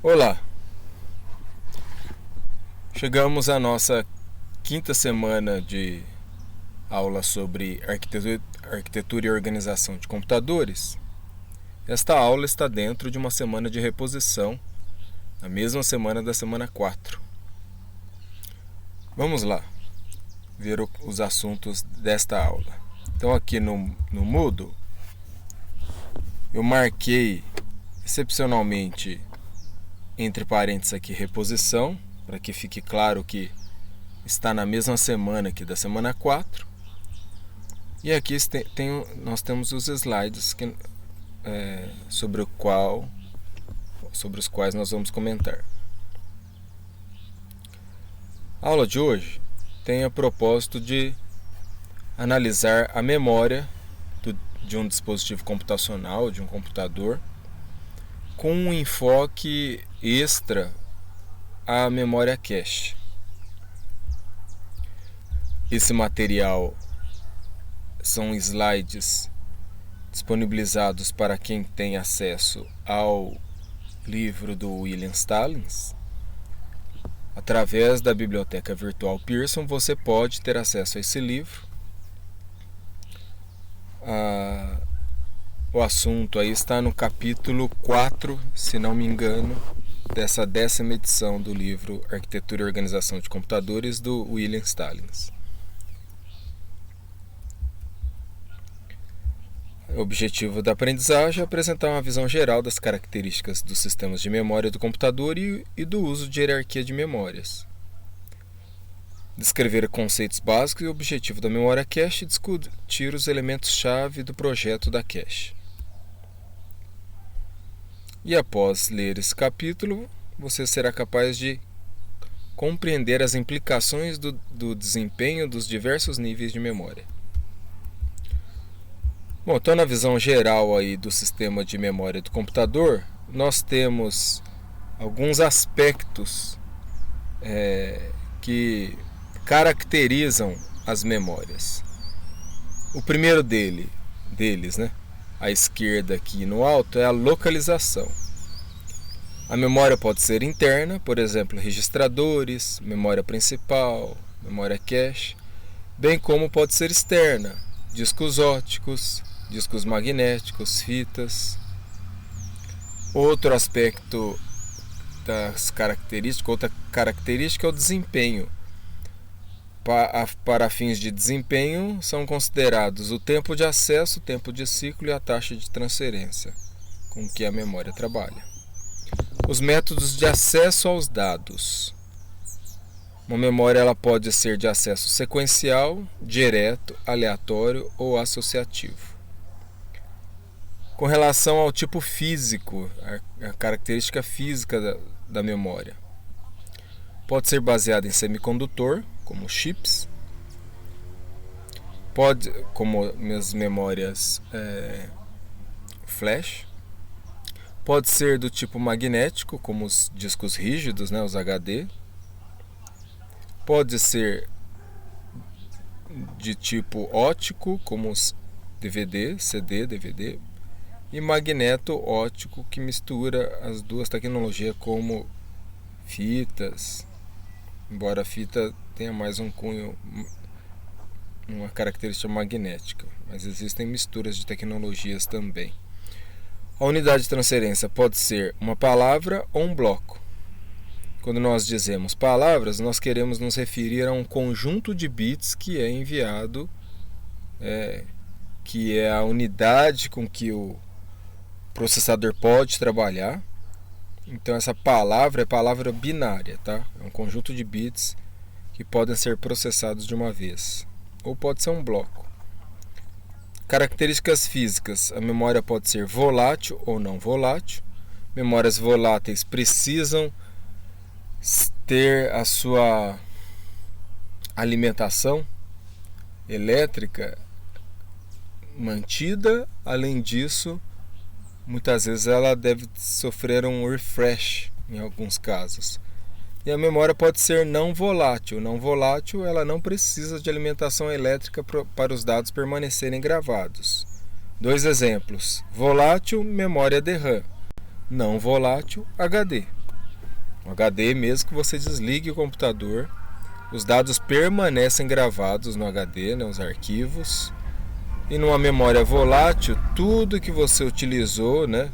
Olá, chegamos à nossa quinta semana de aula sobre arquitetura e organização de computadores. Esta aula está dentro de uma semana de reposição, a mesma semana da semana 4. Vamos lá ver os assuntos desta aula. Então aqui no Moodle eu marquei excepcionalmente entre parênteses aqui reposição, para que fique claro que está na mesma semana aqui da semana 4. E aqui nós temos os slides sobre os quais nós vamos comentar. A aula de hoje tem a propósito de analisar a memória de um dispositivo computacional, de um computador, com um enfoque extra à memória cache. Esse material são slides disponibilizados para quem tem acesso ao livro do William Stallings. Através da biblioteca virtual Pearson, você pode ter acesso a esse livro. O assunto aí está no capítulo 4, se não me engano, dessa 10ª edição do livro Arquitetura e Organização de Computadores, do William Stallings. O objetivo da aprendizagem é apresentar uma visão geral das características dos sistemas de memória do computador e do uso de hierarquia de memórias. Descrever conceitos básicos e o objetivo da memória cache e discutir os elementos-chave do projeto da cache. E após ler esse capítulo, você será capaz de compreender as implicações do desempenho dos diversos níveis de memória. Bom, então na visão geral aí do sistema de memória do computador, nós temos alguns aspectos que caracterizam as memórias. O primeiro deles, à esquerda aqui no alto, é a localização. A memória pode ser interna, por exemplo, registradores, memória principal, memória cache, bem como pode ser externa, discos ópticos, discos magnéticos, fitas. Outro aspecto outra característica é o desempenho. Para fins de desempenho, são considerados o tempo de acesso, o tempo de ciclo e a taxa de transferência com que a memória trabalha. Os métodos de acesso aos dados. Uma memória ela pode ser de acesso sequencial, direto, aleatório ou associativo. Com relação ao tipo físico, a característica física da memória, pode ser baseada em semicondutor, como chips, como minhas memórias flash, pode ser do tipo magnético, como os discos rígidos, os HD, pode ser de tipo óptico, como os DVD, CD, DVD, e magneto óptico, que mistura as duas tecnologias, como fitas, embora a fita tenha mais um cunho, uma característica magnética, mas existem misturas de tecnologias também. A unidade de transferência pode ser uma palavra ou um bloco. Quando nós dizemos palavras, nós queremos nos referir a um conjunto de bits que é enviado, que é a unidade com que o processador pode trabalhar. Então essa palavra é palavra binária, tá? É um conjunto de bits que podem ser processados de uma vez, ou pode ser um bloco. Características físicas: a memória pode ser volátil ou não volátil. Memórias voláteis precisam ter a sua alimentação elétrica mantida. Além disso, muitas vezes ela deve sofrer um refresh em alguns casos. E a memória pode ser não volátil. Não volátil, ela não precisa de alimentação elétrica para os dados permanecerem gravados. 2 exemplos: volátil, memória DRAM; não volátil, HD. No HD, mesmo que você desligue o computador, os dados permanecem gravados no HD, né, os arquivos. E numa memória volátil, tudo que você utilizou, né,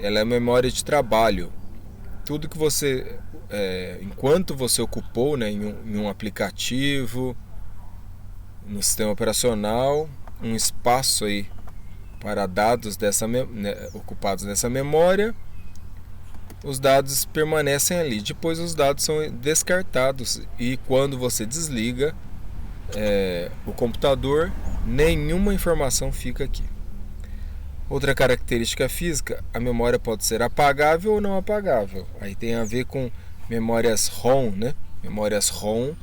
ela é memória de trabalho. Tudo que você, enquanto você ocupou, né, em um aplicativo, no sistema operacional, um espaço aí para dados ocupados nessa memória, os dados permanecem ali. Depois os dados são descartados e quando você desliga o computador, nenhuma informação fica aqui. Outra característica física, a memória pode ser apagável ou não apagável. Aí tem a ver com memórias ROM, né? Memórias ROM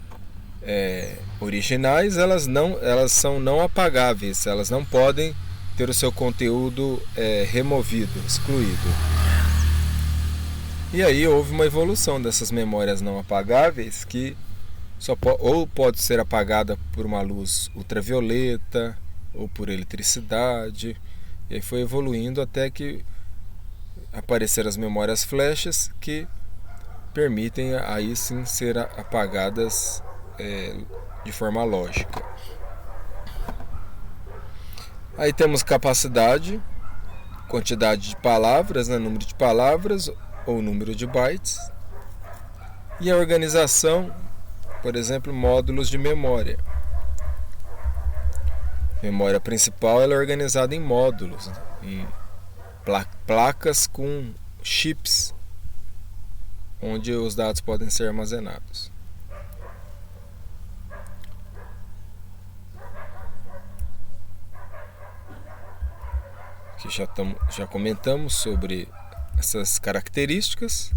originais, elas são não apagáveis, elas não podem ter o seu conteúdo removido, excluído. E aí houve uma evolução dessas memórias não apagáveis que ou pode ser apagada por uma luz ultravioleta ou por eletricidade. E aí foi evoluindo até que apareceram as memórias flashes que permitem aí sim ser apagadas de forma lógica. Aí temos capacidade, quantidade de palavras, né, número de palavras ou número de bytes. E a organização, por exemplo, módulos de memória. Memória principal ela é organizada em módulos, né, em placas com chips, onde os dados podem ser armazenados. Aqui já comentamos sobre essas características.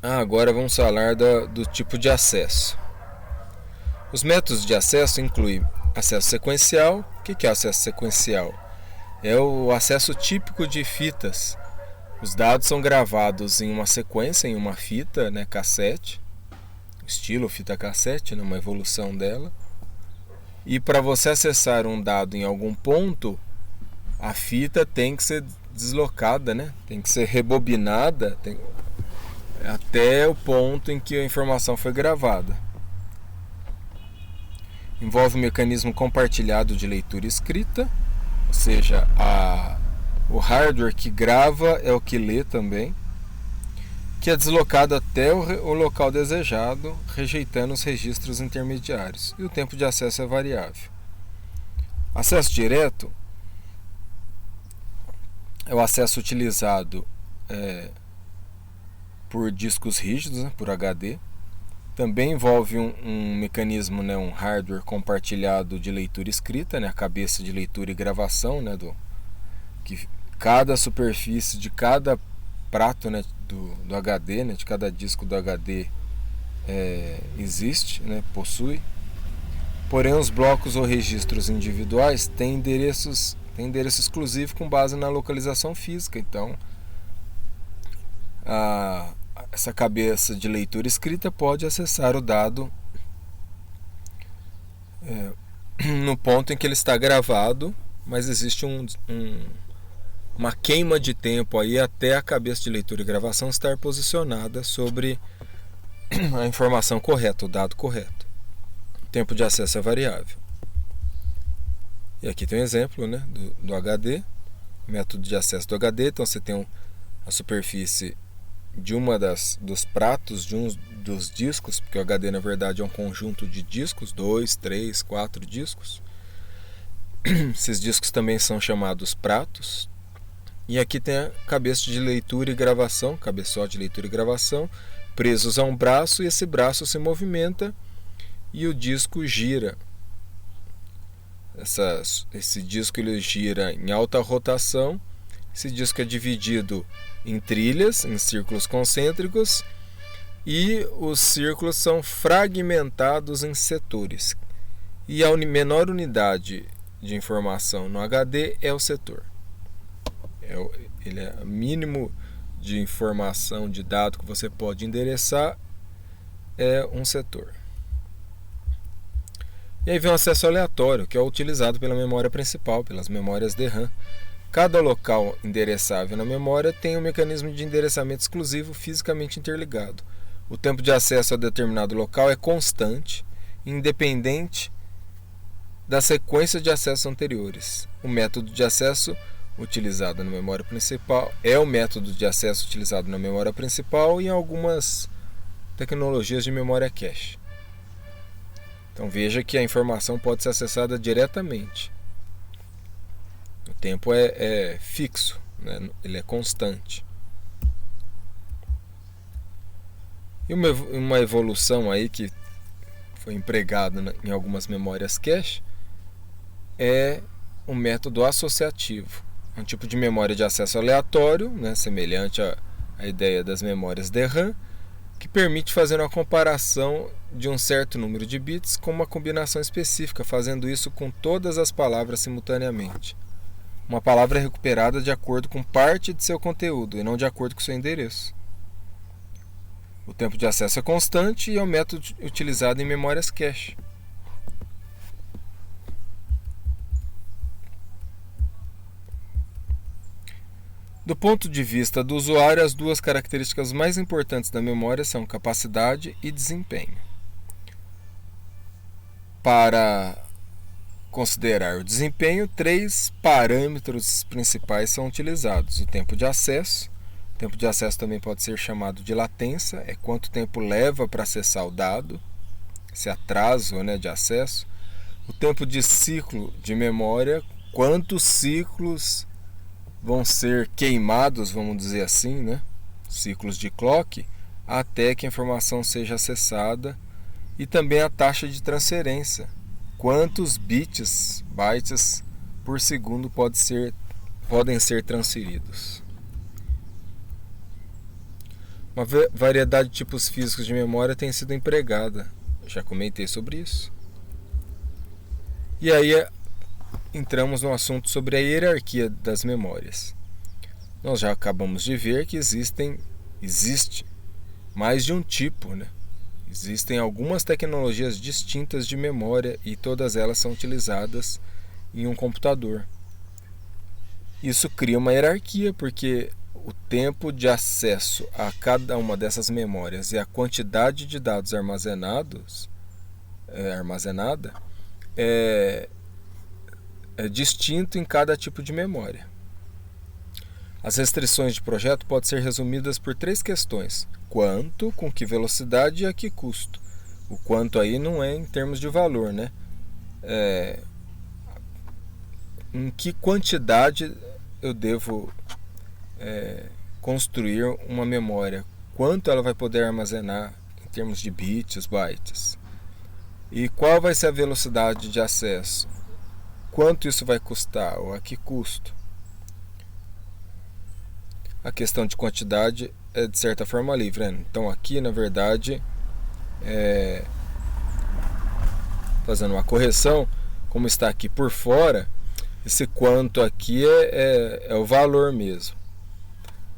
Agora vamos falar do tipo de acesso. Os métodos de acesso incluem acesso sequencial. O que é acesso sequencial? É o acesso típico de fitas. Os dados são gravados em uma sequência, em uma fita, né, cassete, estilo fita cassete, né, uma evolução dela. E para você acessar um dado em algum ponto, a fita tem que ser deslocada, né? Tem que ser rebobinada até o ponto em que a informação foi gravada. Envolve um mecanismo compartilhado de leitura e escrita, ou seja, o hardware que grava é o que lê também, que é deslocado até o local desejado, rejeitando os registros intermediários. E o tempo de acesso é variável. Acesso direto é o acesso utilizado por discos rígidos, né, por HD. Também envolve um mecanismo, né, um hardware compartilhado de leitura e escrita, né, a cabeça de leitura e gravação, né, que cada superfície de cada prato, né, do HD, né, de cada disco do HD existe, né, possui. Porém, os blocos ou registros individuais têm endereço exclusivo com base na localização física. Então, essa cabeça de leitura escrita pode acessar o dado no ponto em que ele está gravado, mas existe uma queima de tempo aí até a cabeça de leitura e gravação estar posicionada sobre a informação correta, o dado correto. O tempo de acesso é variável. E aqui tem um exemplo, né, do HD, método de acesso do HD. Então você tem a superfície de dos pratos de um dos discos, porque o HD na verdade é um conjunto de discos, 2, 3, 4 discos. Esses discos também são chamados pratos. E aqui tem a cabeça de leitura e gravação, cabeçote de leitura e gravação, presos a um braço, e esse braço se movimenta e o disco gira. Esse disco ele gira em alta rotação. Esse disco é dividido em trilhas, em círculos concêntricos, e os círculos são fragmentados em setores. E a menor unidade de informação no HD é o setor. Ele é o mínimo de informação de dado que você pode endereçar, é um setor. E aí vem o acesso aleatório, que é utilizado pela memória principal, pelas memórias DRAM. Cada local endereçável na memória tem um mecanismo de endereçamento exclusivo fisicamente interligado. O tempo de acesso a determinado local é constante, independente da sequência de acessos anteriores. O método de acesso utilizado na memória principal é o método de acesso utilizado na memória principal e em algumas tecnologias de memória cache. Então veja que a informação pode ser acessada diretamente. O tempo é fixo, né? Ele é constante. E uma evolução aí que foi empregada em algumas memórias cache é o método associativo. É um tipo de memória de acesso aleatório, né? Semelhante à ideia das memórias DRAM, que permite fazer uma comparação de um certo número de bits com uma combinação específica, fazendo isso com todas as palavras simultaneamente. Uma palavra é recuperada de acordo com parte de seu conteúdo e não de acordo com seu endereço. O tempo de acesso é constante e é o método utilizado em memórias cache. Do ponto de vista do usuário, as duas características mais importantes da memória são capacidade e desempenho. Para considerar o desempenho, 3 parâmetros principais são utilizados: o tempo de acesso. O tempo de acesso também pode ser chamado de latência, é quanto tempo leva para acessar o dado, esse atraso, né, de acesso. O tempo de ciclo de memória, quantos ciclos vão ser queimados, vamos dizer assim, né, ciclos de clock, até que a informação seja acessada. E também a taxa de transferência, quantos bytes por segundo podem ser transferidos. Uma variedade de tipos físicos de memória tem sido empregada. Já comentei sobre isso. E aí entramos no assunto sobre a hierarquia das memórias. Nós já acabamos de ver que existe mais de um tipo, né? Existem algumas tecnologias distintas de memória e todas elas são utilizadas em um computador. Isso cria uma hierarquia, porque o tempo de acesso a cada uma dessas memórias e a quantidade de dados armazenada é distinto em cada tipo de memória. As restrições de projeto podem ser resumidas por 3 questões: quanto, com que velocidade e a que custo. O quanto aí não é em termos de valor, né? Em que quantidade eu devo construir uma memória, quanto ela vai poder armazenar em termos de bits, bytes, e qual vai ser a velocidade de acesso, quanto isso vai custar ou a que custo. A questão de quantidade é de certa forma livre, né? Então aqui na verdade, fazendo uma correção, como está aqui por fora, esse quanto aqui é o valor mesmo.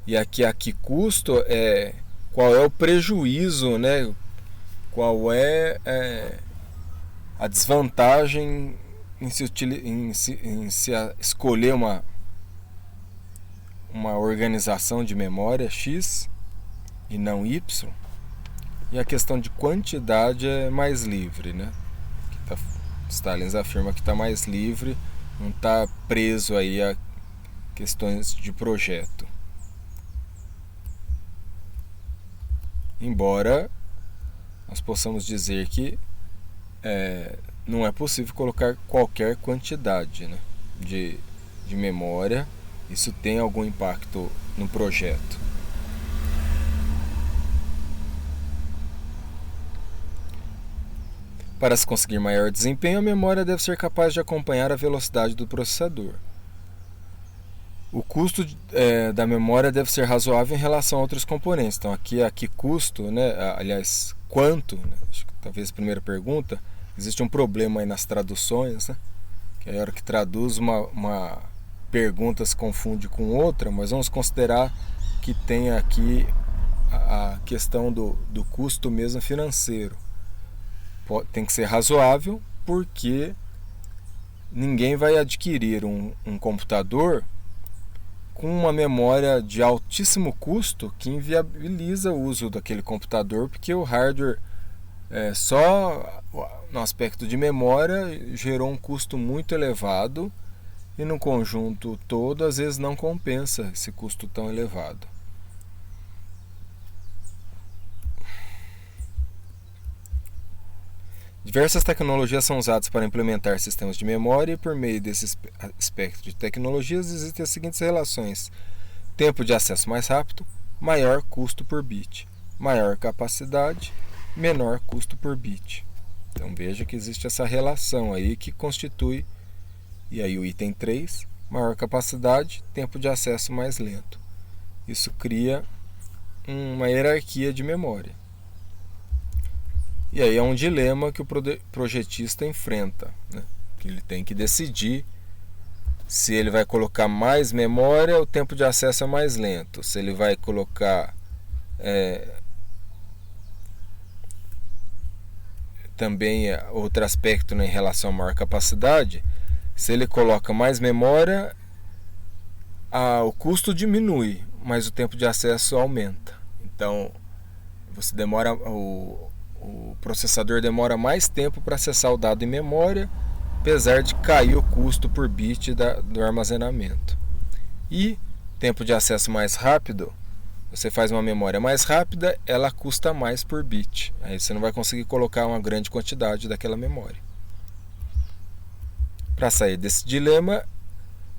E aqui a que custo é qual é o prejuízo, né? Qual é a desvantagem em se escolher uma organização de memória X e não Y. E a questão de quantidade é mais livre, né? Stalin afirma que está mais livre, não está preso aí a questões de projeto. Embora nós possamos dizer que não é possível colocar qualquer quantidade, né, de memória. Isso tem algum impacto no projeto. Para se conseguir maior desempenho, a memória deve ser capaz de acompanhar a velocidade do processador. O custo da memória deve ser razoável em relação a outros componentes. Então aqui a que custo, né? Aliás, quanto, né? Acho que talvez a primeira pergunta, existe um problema aí nas traduções, né? Que a hora que traduz uma pergunta se confunde com outra, mas vamos considerar que tem aqui a questão do custo mesmo financeiro. Tem que ser razoável, porque ninguém vai adquirir um computador com uma memória de altíssimo custo que inviabiliza o uso daquele computador, porque o hardware só no aspecto de memória gerou um custo muito elevado e no conjunto todo às vezes não compensa esse custo tão elevado. Diversas tecnologias são usadas para implementar sistemas de memória e por meio desse espectro de tecnologias existem as seguintes relações: tempo de acesso mais rápido, maior custo por bit; maior capacidade, menor custo por bit. Então veja que existe essa relação aí que constitui, e aí o item 3, maior capacidade, tempo de acesso mais lento. Isso cria uma hierarquia de memória. E aí é um dilema que o projetista enfrenta, né? Que ele tem que decidir se ele vai colocar mais memória, o tempo de acesso é mais lento. Se ele vai colocar também outro aspecto, né, em relação à maior capacidade, se ele coloca mais memória, o custo diminui, mas o tempo de acesso aumenta. Então você demora, o processador demora mais tempo para acessar o dado em memória, apesar de cair o custo por bit do armazenamento. E tempo de acesso mais rápido, você faz uma memória mais rápida, ela custa mais por bit. Aí você não vai conseguir colocar uma grande quantidade daquela memória. Para sair desse dilema,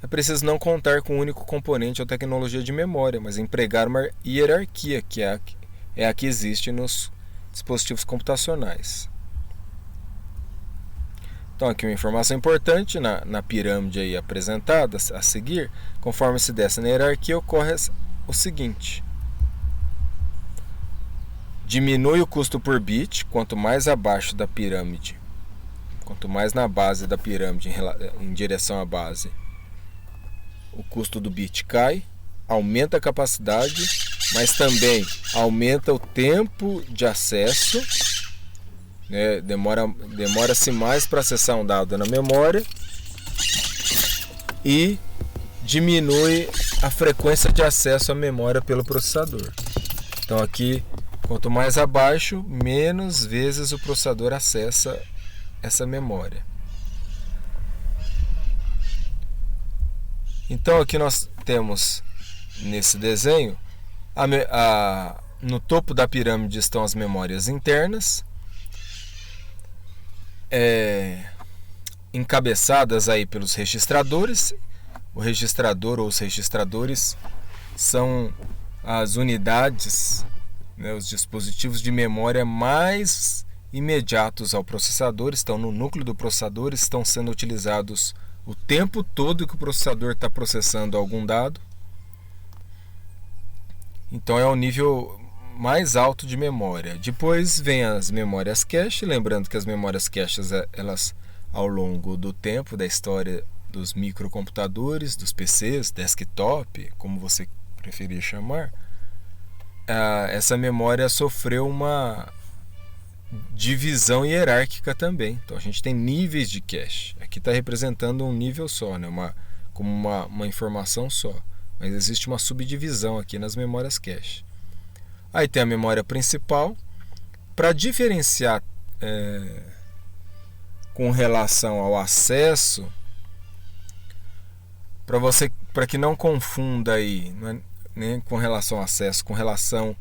é preciso não contar com um único componente ou tecnologia de memória, mas empregar uma hierarquia, que é a que existe nos dispositivos computacionais. Então aqui uma informação importante na pirâmide aí apresentada a seguir: conforme se desce na hierarquia, ocorre o seguinte: diminui o custo por bit quanto mais abaixo da pirâmide, quanto mais na base da pirâmide em direção à base, o custo do bit cai, aumenta a capacidade, mas também aumenta o tempo de acesso, né? Demora-se mais para acessar um dado na memória e diminui a frequência de acesso à memória pelo processador. Então aqui, quanto mais abaixo, menos vezes o processador acessa essa memória. Então aqui nós temos nesse desenho no topo da pirâmide estão as memórias internas, encabeçadas aí pelos registradores. O registrador ou os registradores são as unidades, né, os dispositivos de memória mais imediatos ao processador, estão no núcleo do processador, estão sendo utilizados o tempo todo que o processador está processando algum dado. Então é o nível mais alto de memória. Depois vem as memórias cache, lembrando que as memórias caches, elas ao longo do tempo da história dos microcomputadores, dos PCs, desktop, como você preferir chamar, essa memória sofreu uma divisão hierárquica também. Então a gente tem níveis de cache. Aqui está representando um nível só, né? Como uma informação só. Mas existe uma subdivisão aqui nas memórias cache. Aí tem a memória principal. Para diferenciar com relação ao acesso, para que não confunda aí, né, com relação ao acesso, com relação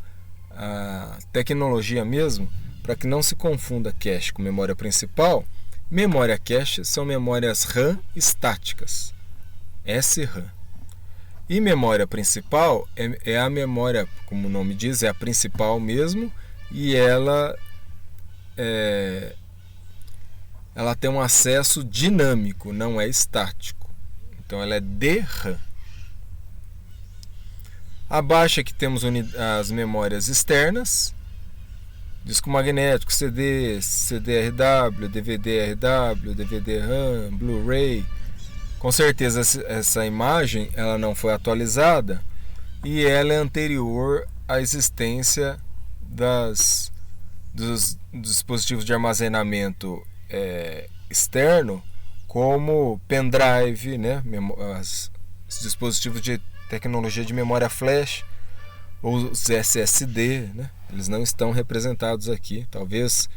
à tecnologia mesmo, para que não se confunda cache com memória principal, memória cache são memórias RAM estáticas, SRAM. E memória principal é a memória, como o nome diz, é a principal mesmo, e ela tem um acesso dinâmico, não é estático. Então ela é DRAM. Abaixo aqui temos as memórias externas: disco magnético, CD, CD-RW, DVD-RW, DVD-RAM, Blu-ray. Com certeza essa imagem ela não foi atualizada e ela é anterior à existência dos dispositivos de armazenamento externo, como pendrive, né? Os dispositivos de tecnologia de memória flash ou os SSD, né? Eles não estão representados aqui. Talvez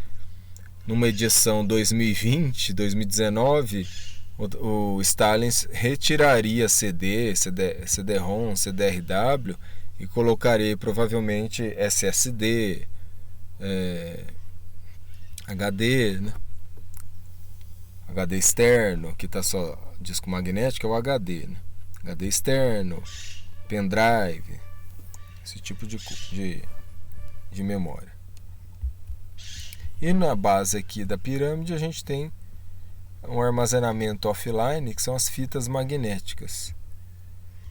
numa edição 2020, 2019, o Stalin retiraria CD-ROM, CD-RW e colocaria provavelmente SSD, HD, né? HD externo, que está só disco magnético, é o HD, né? HD externo, pendrive, esse tipo de memória. E na base aqui da pirâmide a gente tem um armazenamento offline, que são as fitas magnéticas.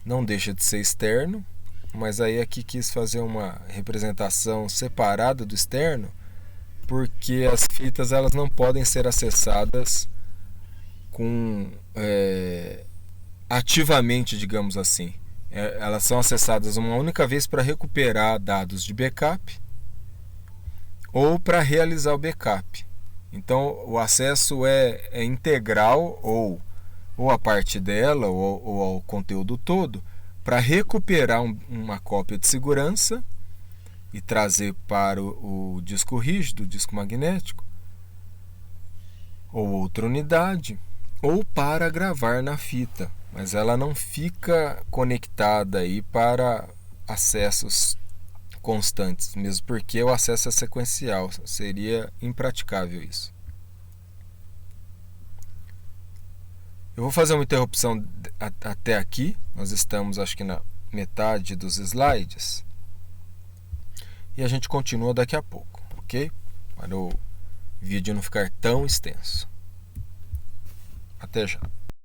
Não deixa de ser externo, mas aí aqui quis fazer uma representação separada do externo, porque as fitas elas não podem ser acessadas ativamente, digamos assim. Elas são acessadas uma única vez para recuperar dados de backup ou para realizar o backup. Então o acesso é integral ou a parte dela ou ao conteúdo todo para recuperar uma cópia de segurança e trazer para o disco rígido, o disco magnético, ou outra unidade, ou para gravar na fita, mas ela não fica conectada aí para acessos constantes, mesmo porque o acesso é sequencial, seria impraticável isso. Eu vou fazer uma interrupção até aqui, nós estamos acho que na metade dos slides, e a gente continua daqui a pouco, ok? Para o vídeo não ficar tão extenso. Até já.